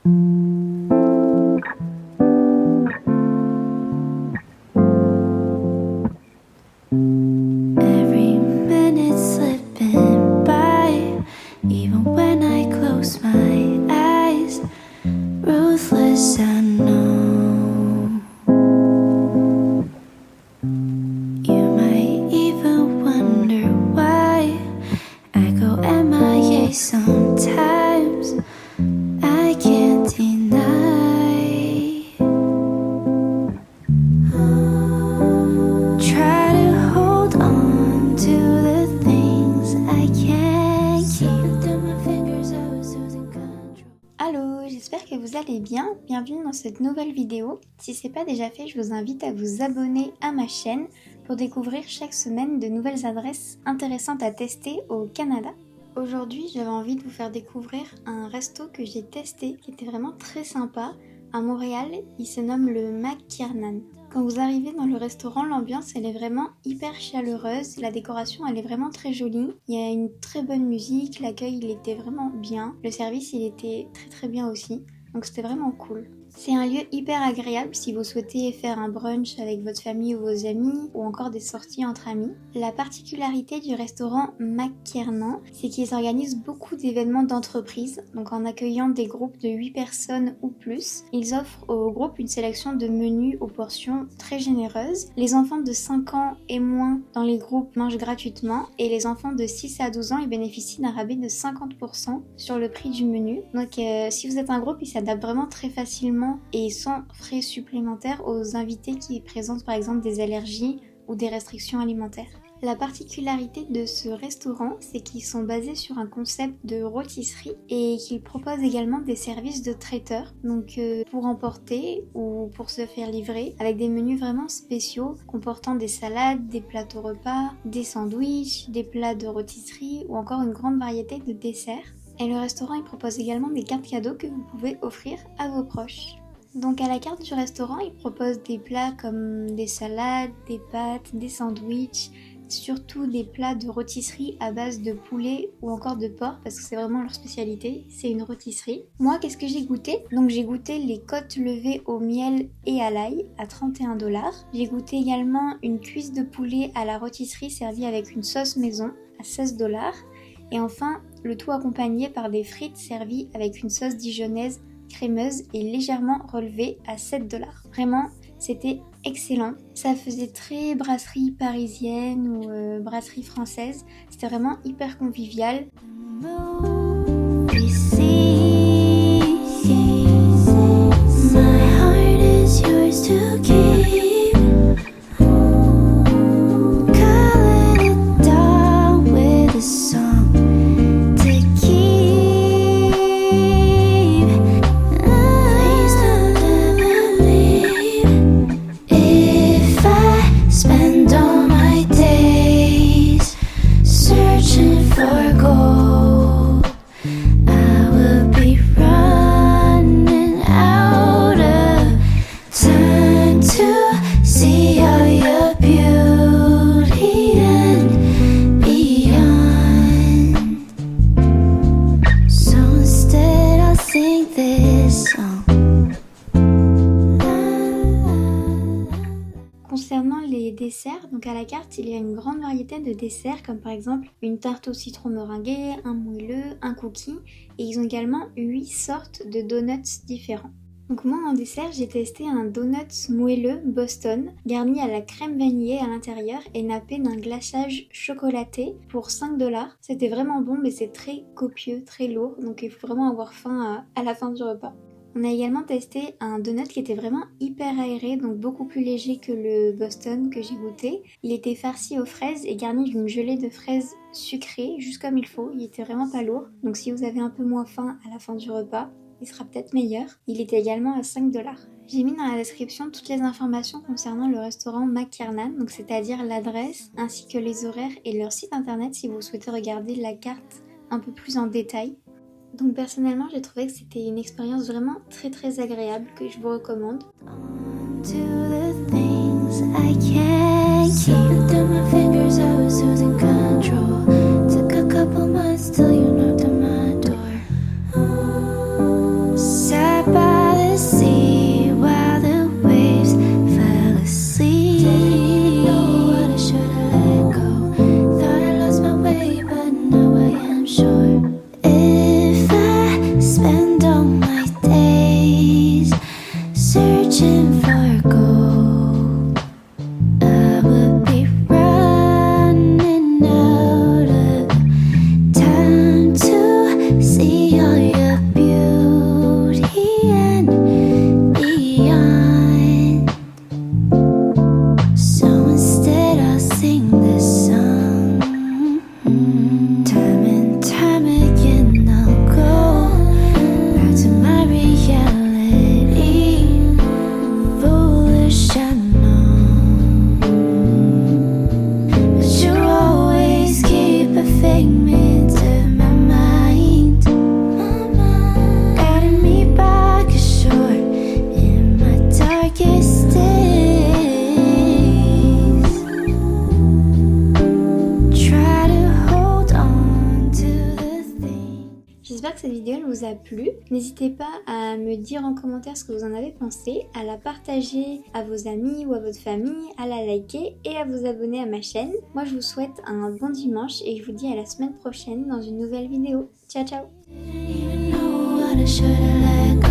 Every minute slipping by, even when I close my eyes, ruthless I know. You might even wonder why I go MIA sometimes. I can't deny. Try to hold on to the things I can't keep. Through my fingers, I was losing control. Allô, j'espère que vous allez bien. Bienvenue dans cette nouvelle vidéo. Si ce n'est pas déjà fait, je vous invite à vous abonner à ma chaîne pour découvrir chaque semaine de nouvelles adresses intéressantes à tester au Canada. Aujourd'hui, j'avais envie de vous faire découvrir un resto que j'ai testé qui était vraiment très sympa. À Montréal, il se nomme le McKiernan. Quand vous arrivez dans le restaurant, l'ambiance elle est vraiment hyper chaleureuse, la décoration elle est vraiment très jolie, il y a une très bonne musique, l'accueil il était vraiment bien, le service il était très bien aussi, donc c'était vraiment cool. C'est un lieu hyper agréable si vous souhaitez faire un brunch avec votre famille ou vos amis ou encore des sorties entre amis. La particularité du restaurant McKiernan, c'est qu'ils organisent beaucoup d'événements d'entreprise, donc en accueillant des groupes de 8 personnes ou plus. Ils offrent aux groupes une sélection de menus aux portions très généreuses. Les enfants de 5 ans et moins dans les groupes mangent gratuitement et les enfants de 6 à 12 ans ils bénéficient d'un rabais de 50% sur le prix du menu. Donc si vous êtes un groupe, il s'adapte vraiment très facilement et sans frais supplémentaires aux invités qui présentent par exemple des allergies ou des restrictions alimentaires. La particularité de ce restaurant, c'est qu'ils sont basés sur un concept de rôtisserie et qu'ils proposent également des services de traiteur, donc pour emporter ou pour se faire livrer, avec des menus vraiment spéciaux comportant des salades, des plateaux repas, des sandwichs, des plats de rôtisserie ou encore une grande variété de desserts. Et le restaurant il propose également des cartes cadeaux que vous pouvez offrir à vos proches. Donc à la carte du restaurant, il propose des plats comme des salades, des pâtes, des sandwichs, surtout des plats de rôtisserie à base de poulet ou encore de porc parce que c'est vraiment leur spécialité, c'est une rôtisserie. Moi, qu'est-ce que j'ai goûté? Donc j'ai goûté les côtes levées au miel et à l'ail à 31$. J'ai goûté également une cuisse de poulet à la rôtisserie servie avec une sauce maison à 16$. Et enfin, le tout accompagné par des frites servies avec une sauce dijonnaise crémeuse et légèrement relevée à 7$. Vraiment, c'était excellent. Ça faisait très brasserie parisienne ou brasserie française. C'était vraiment hyper convivial. Concernant les desserts, donc à la carte, il y a une grande variété de desserts comme par exemple une tarte au citron meringuée, un moelleux, un cookie et ils ont également 8 sortes de donuts différents. Donc moi en dessert, j'ai testé un donut moelleux Boston garni à la crème vanillée à l'intérieur et nappé d'un glaçage chocolaté pour 5$. C'était vraiment bon mais c'est très copieux, très lourd donc il faut vraiment avoir faim à la fin du repas. On a également testé un donut qui était vraiment hyper aéré, donc beaucoup plus léger que le Boston que j'ai goûté. Il était farci aux fraises et garni d'une gelée de fraises sucrées, juste comme il faut. Il était vraiment pas lourd, donc si vous avez un peu moins faim à la fin du repas, il sera peut-être meilleur. Il était également à 5$. J'ai mis dans la description toutes les informations concernant le restaurant McKiernan, donc c'est-à-dire l'adresse ainsi que les horaires et leur site internet si vous souhaitez regarder la carte un peu plus en détail. Donc personnellement, j'ai trouvé que c'était une expérience vraiment très agréable que je vous recommande. Ça spend all my days searching for gold. I would be running out of time to see all your beauty and beyond. So instead I'll sing this song. Time and time again I'll go back to my reality. Foolish I know, but you always keep a figment of my mind, guiding me back ashore in my darkest days. Try to hold on to the thing. J'espère que cette vidéo elle vous a plu. N'hésitez pas à me dire en commentaire ce que vous en avez pensé, à la partager à vos amis ou à votre famille, à la liker et à vous abonner à ma chaîne. Moi je vous souhaite un bon dimanche et je vous dis à la semaine prochaine dans une nouvelle vidéo. Ciao ciao! Didn't even know what I should have let